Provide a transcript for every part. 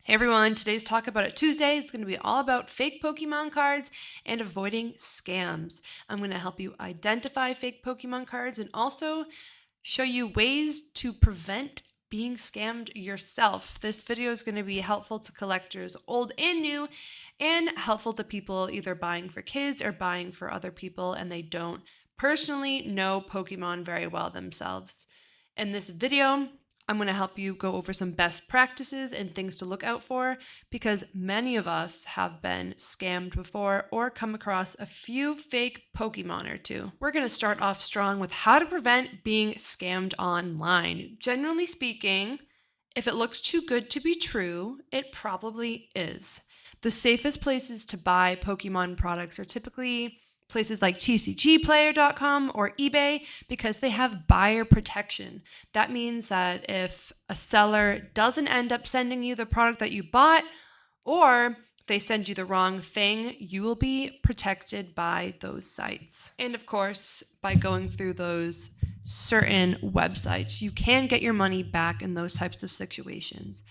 Hey everyone, today's Talk About It Tuesday is going to be all about fake Pokemon cards and avoiding scams. I'm going to help you identify fake Pokemon cards and also show you ways to prevent being scammed yourself. This video is going to be helpful to collectors, old and new, and helpful to people either buying for kids or buying for other people and they don't personally know Pokemon very well themselves. In this video, I'm going to help you go over some best practices and things to look out for because many of us have been scammed before or come across a few fake Pokemon or two. We're going to start off strong with how to prevent being scammed online. Generally speaking, if it looks too good to be true, it probably is. The safest places to buy Pokemon products are typically places like tcgplayer.com or eBay because they have buyer protection. That means that if a seller doesn't end up sending you the product that you bought or they send you the wrong thing, you will be protected by those sites. And of course, by going through those certain websites, you can get your money back in those types of situations.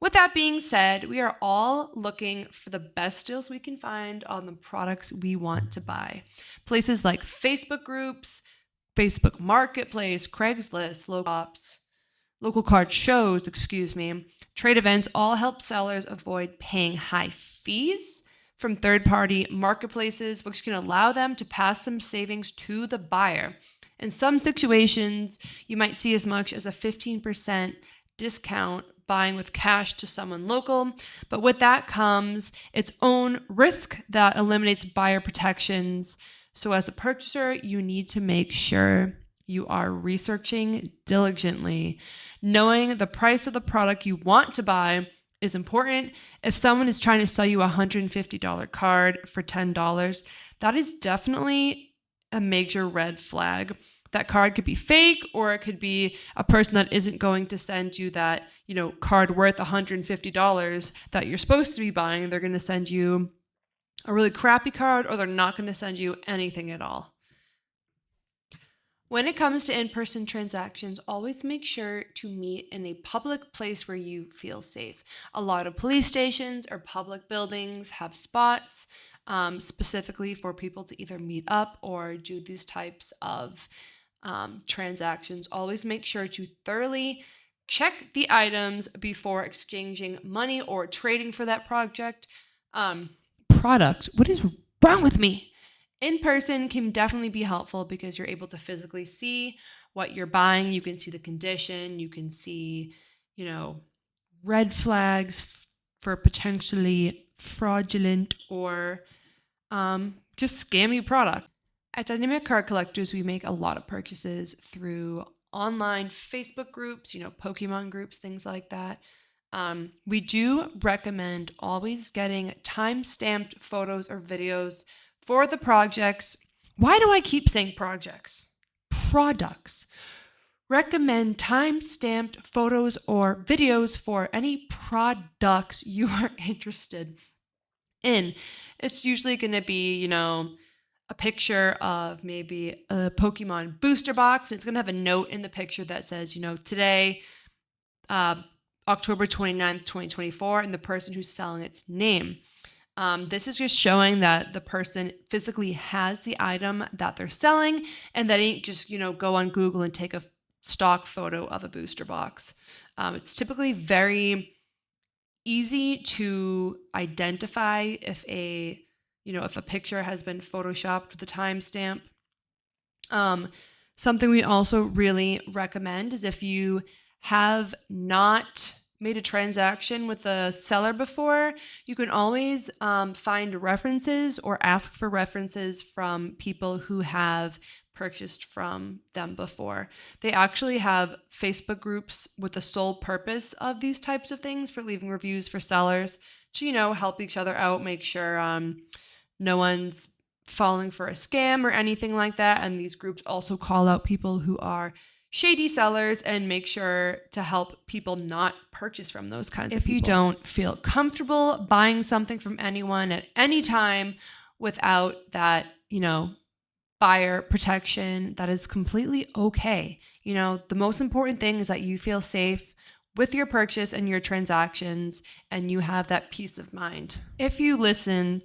With that being said, we are all looking for the best deals we can find on the products we want to buy. Places like Facebook groups, Facebook Marketplace, Craigslist, local card shows, trade events all help sellers avoid paying high fees from third-party marketplaces, which can allow them to pass some savings to the buyer. In some situations, you might see as much as a 15% discount buying with cash to someone local, but with that comes its own risk that eliminates buyer protections. So as a purchaser, you need to make sure you are researching diligently. Knowing the price of the product you want to buy is important. If someone is trying to sell you a $150 card for $10, that is definitely a major red flag. That card could be fake, or it could be a person that isn't going to send you that, card worth $150 that you're supposed to be buying. They're going to send you a really crappy card, or they're not going to send you anything at all. When it comes to in-person transactions, always make sure to meet in a public place where you feel safe. A lot of police stations or public buildings have spots specifically for people to either meet up or do these types of transactions. Always make sure to thoroughly check the items before exchanging money or trading for that product. What is wrong with me? In person can definitely be helpful because you're able to physically see what you're buying. You can see the condition. You can see, red flags for potentially fraudulent or just scammy product. At Dynamic Card Collectors, we make a lot of purchases through online Facebook groups, Pokemon groups, things like that. We do recommend always getting time-stamped photos or videos for the projects. Why do I keep saying projects? Products. Recommend time-stamped photos or videos for any products you are interested in. It's usually going to be, a picture of maybe a Pokemon booster box. It's going to have a note in the picture that says, today, October 29th, 2024, and the person who's selling its name. This is just showing that the person physically has the item that they're selling and that ain't just, go on Google and take a stock photo of a booster box. It's typically very easy to identify if a picture has been photoshopped with a timestamp. Something we also really recommend is if you have not made a transaction with a seller before, you can always find references or ask for references from people who have purchased from them before. They actually have Facebook groups with the sole purpose of these types of things for leaving reviews for sellers to, help each other out, make sure no one's falling for a scam or anything like that. And these groups also call out people who are shady sellers and make sure to help people not purchase from those kinds of people. If you don't feel comfortable buying something from anyone at any time without that, buyer protection, that is completely okay. The most important thing is that you feel safe with your purchase and your transactions, and you have that peace of mind. If you listen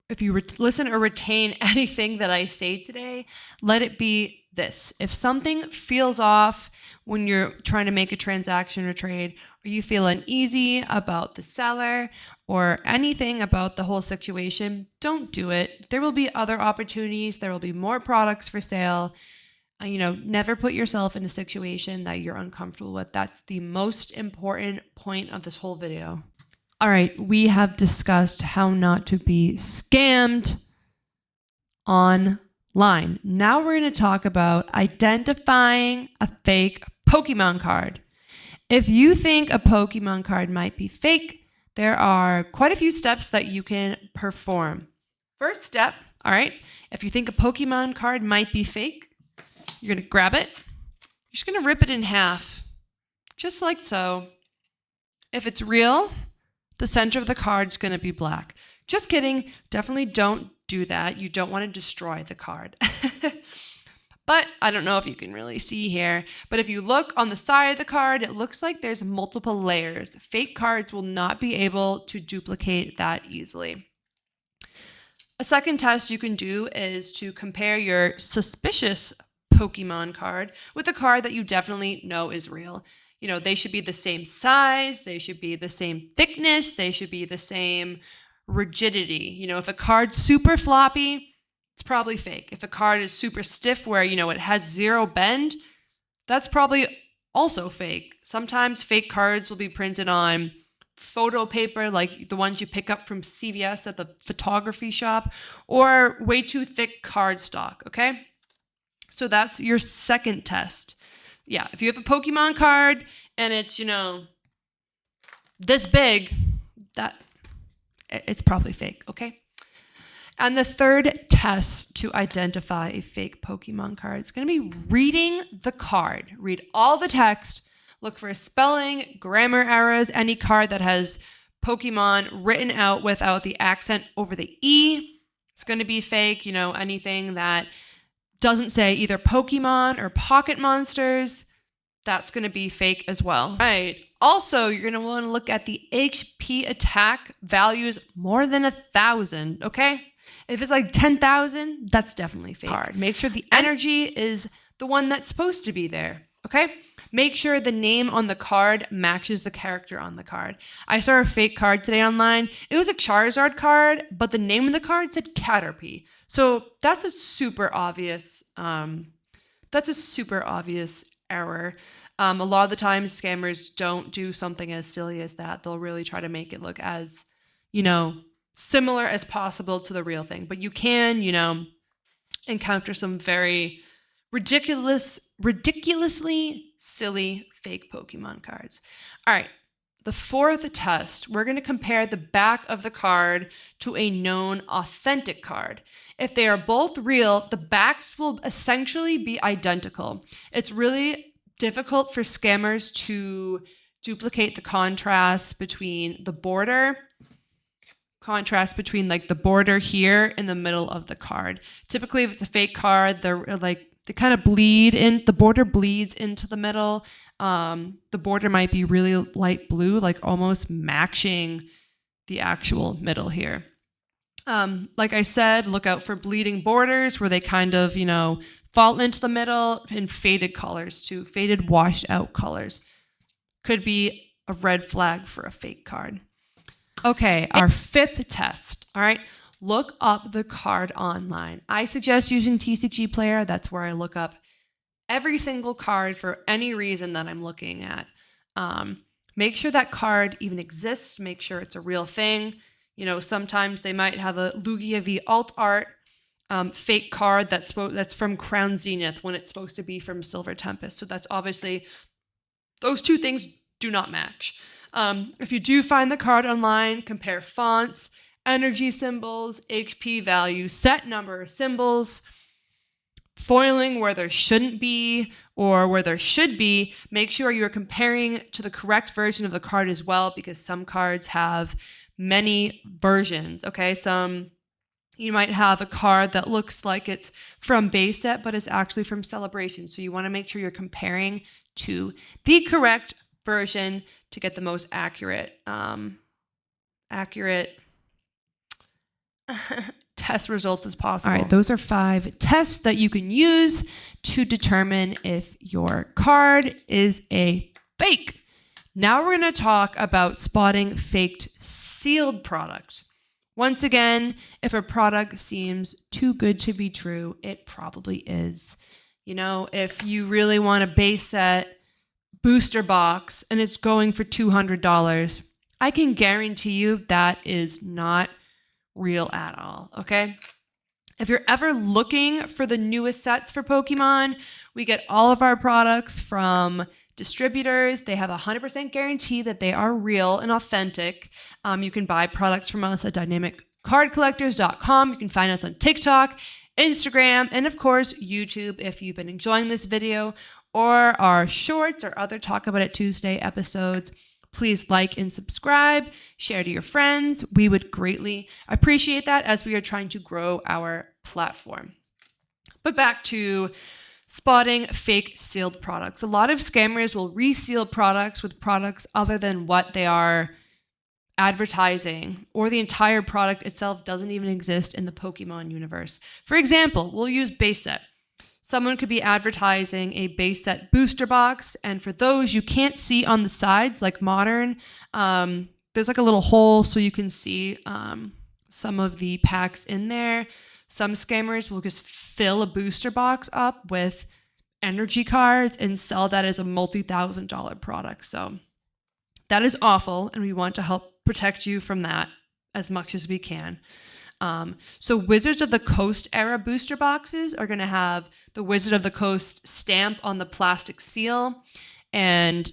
or retain anything that I say today, let it be this. If something feels off when you're trying to make a transaction or trade, or you feel uneasy about the seller or anything about the whole situation, don't do it. There will be other opportunities. There will be more products for sale. Never put yourself in a situation that you're uncomfortable with. That's the most important point of this whole video. All right, we have discussed how not to be scammed online. Now we're going to talk about identifying a fake Pokemon card. If you think a Pokemon card might be fake, there are quite a few steps that you can perform. First step, all right, if you think a Pokemon card might be fake, you're going to grab it. You're just going to rip it in half, just like so. If it's real, the center of the card is going to be black. Just kidding. Definitely don't do that. You don't want to destroy the card. But I don't know if you can really see here, but if you look on the side of the card, it looks like there's multiple layers. Fake cards will not be able to duplicate that easily. A second test you can do is to compare your suspicious Pokemon card with a card that you definitely know is real. They should be the same size, they should be the same thickness, they should be the same rigidity. If a card's super floppy, it's probably fake. If a card is super stiff where, it has zero bend, that's probably also fake. Sometimes fake cards will be printed on photo paper, like the ones you pick up from CVS at the photography shop, or way too thick cardstock, okay? So that's your second test. Yeah, if you have a Pokemon card and it's, this big, it's probably fake, okay? And the third test to identify a fake Pokemon card is going to be reading the card. Read all the text, look for spelling, grammar errors, any card that has Pokemon written out without the accent over the E. It's going to be fake, anything that doesn't say either Pokemon or Pocket Monsters, that's going to be fake as well. All right. Also, you're going to want to look at the HP attack values more than 1,000, okay? If it's like 10,000, that's definitely fake. Card. Make sure the energy is the one that's supposed to be there, okay? Make sure the name on the card matches the character on the card. I saw a fake card today online. It was a Charizard card, but the name of the card said Caterpie. So that's a super obvious error. A lot of the times scammers don't do something as silly as that. They'll really try to make it look as, similar as possible to the real thing. But you can, encounter some very ridiculously silly fake Pokemon cards. All right. The fourth test, we're going to compare the back of the card to a known authentic card. If they are both real, the backs will essentially be identical. It's really difficult for scammers to duplicate the contrast between the border here in the middle of the card. Typically, if it's a fake card, they kind of bleed in, the border bleeds into the middle. The border might be really light blue, like almost matching the actual middle here. Like I said, look out for bleeding borders where they kind of, fall into the middle, and faded colors too, faded washed out colors. Could be a red flag for a fake card. Okay, our fifth test, all right? Look up the card online. I suggest using TCG Player. That's where I look up every single card for any reason that I'm looking at. Make sure that card even exists. Make sure it's a real thing. Sometimes they might have a Lugia V alt art fake card that's from Crown Zenith when it's supposed to be from Silver Tempest. So that's obviously, those two things do not match. If you do find the card online, compare fonts, energy symbols, HP value, set number, symbols, foiling where there shouldn't be or where there should be. Make sure you're comparing to the correct version of the card as well, because some cards have many versions, okay? You might have a card that looks like it's from base set, but it's actually from Celebration. So you want to make sure you're comparing to the correct version to get the most accurate test results as possible. All right, those are 5 tests that you can use to determine if your card is a fake. Now we're going to talk about spotting faked sealed products. Once again, if a product seems too good to be true, it probably is. You know, if you really want a base set booster box and it's going for $200, I can guarantee you that is not real at all, okay? If you're ever looking for the newest sets for Pokemon, we get all of our products from distributors. They have a 100% guarantee that they are real and authentic. You can buy products from us at dynamiccardcollectors.com. You can find us on TikTok, Instagram, and of course, YouTube. If you've been enjoying this video or our shorts or other Talk About It Tuesday episodes, please like and subscribe, share to your friends. We would greatly appreciate that as we are trying to grow our platform. But back to spotting fake sealed products. A lot of scammers will reseal products with products other than what they are advertising, or the entire product itself doesn't even exist in the Pokemon universe. For example, we'll use base set. Someone could be advertising a base set booster box, and for those you can't see on the sides like modern, there's like a little hole so you can see some of the packs in there. Some scammers will just fill a booster box up with energy cards and sell that as a multi-$1,000 product. So that is awful, and we want to help protect you from that as much as we can. So Wizards of the Coast era booster boxes are going to have the Wizard of the Coast stamp on the plastic seal, and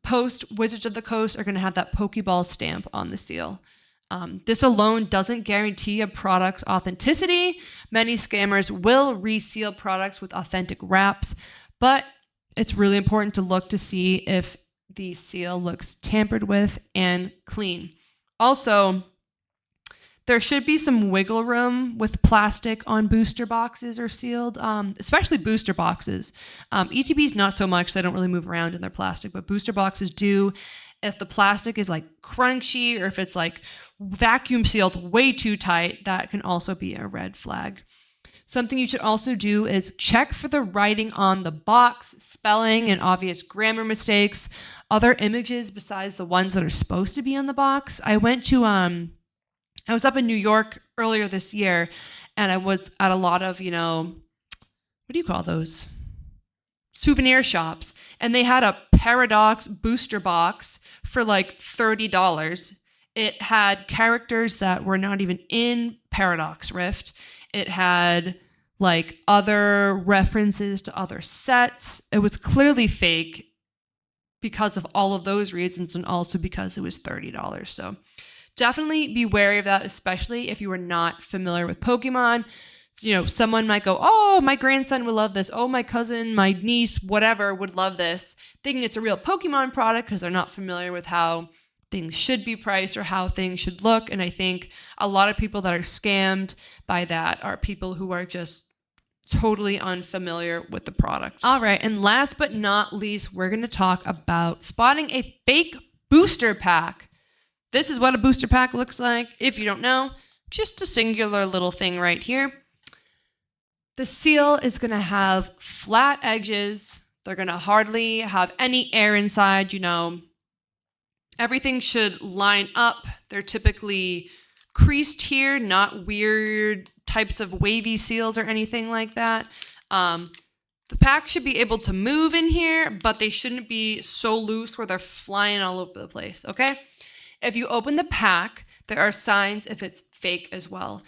post Wizards of the Coast are going to have that Pokeball stamp on the seal. This alone doesn't guarantee a product's authenticity. Many scammers will reseal products with authentic wraps, but it's really important to look to see if the seal looks tampered with and clean. Also, there should be some wiggle room with plastic on booster boxes or sealed, especially booster boxes. ETBs not so much, they don't really move around in their plastic, but booster boxes do. If the plastic is like crunchy or if it's like vacuum sealed way too tight, that can also be a red flag. Something you should also do is check for the writing on the box, spelling and obvious grammar mistakes, other images besides the ones that are supposed to be on the box. I was up in New York earlier this year, and I was at a lot of, what do you call those? Souvenir shops, and they had a Paradox booster box for like $30. It had characters that were not even in Paradox Rift. It had like other references to other sets. It was clearly fake because of all of those reasons, and also because it was $30. So definitely be wary of that, especially if you are not familiar with Pokemon. Someone might go, oh, my grandson would love this. Oh, my cousin, my niece, whatever would love this, thinking it's a real Pokemon product because they're not familiar with how things should be priced or how things should look. And I think a lot of people that are scammed by that are people who are just totally unfamiliar with the product. All right. And last but not least, we're going to talk about spotting a fake booster pack. This is what a booster pack looks like. If you don't know, just a singular little thing right here. The seal is going to have flat edges. They're going to hardly have any air inside, Everything should line up. They're typically creased here, not weird types of wavy seals or anything like that. The pack should be able to move in here, but they shouldn't be so loose where they're flying all over the place, okay? If you open the pack, there are signs if it's fake as well.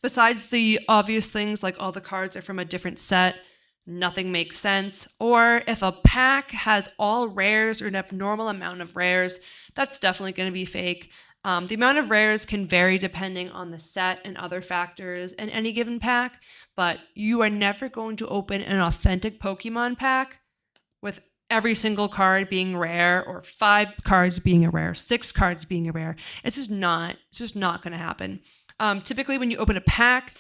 Besides the obvious things like all the cards are from a different set, nothing makes sense. Or if a pack has all rares or an abnormal amount of rares, that's definitely going to be fake. The amount of rares can vary depending on the set and other factors in any given pack, but you are never going to open an authentic Pokemon pack with every single card being rare, or 5 cards being a rare, 6 cards being a rare. It's just not going to happen. Typically when you open a pack,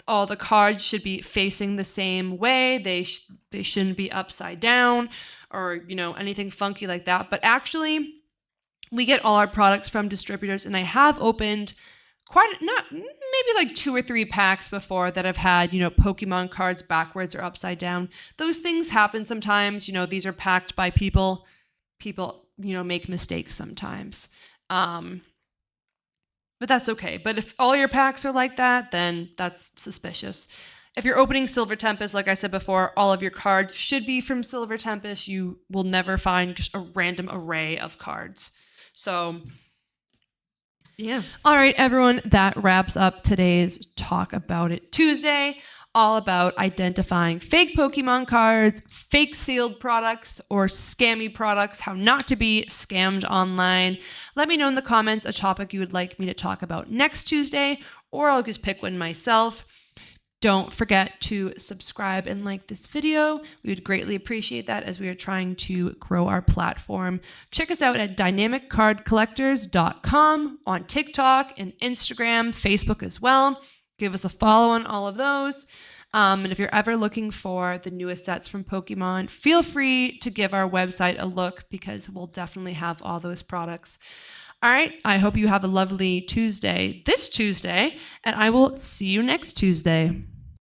all the cards should be facing the same way. They shouldn't be upside down or, anything funky like that. But actually, we get all our products from distributors, and I have opened maybe like 2 or 3 packs before that have had, Pokemon cards backwards or upside down. Those things happen sometimes. These are packed by people. People, make mistakes sometimes. But that's okay. But if all your packs are like that, then that's suspicious. If you're opening Silver Tempest, like I said before, all of your cards should be from Silver Tempest. You will never find just a random array of cards. So, yeah. All right, everyone, that wraps up today's Talk About It Tuesday, all about identifying fake Pokemon cards, fake sealed products, or scammy products, how not to be scammed online. Let me know in the comments a topic you would like me to talk about next Tuesday, or I'll just pick one myself. Don't forget to subscribe and like this video. We would greatly appreciate that as we are trying to grow our platform. Check us out at dynamiccardcollectors.com on TikTok and Instagram, Facebook as well. Give us a follow on all of those. And if you're ever looking for the newest sets from Pokemon, feel free to give our website a look because we'll definitely have all those products. All right, I hope you have a lovely Tuesday this Tuesday, and I will see you next Tuesday.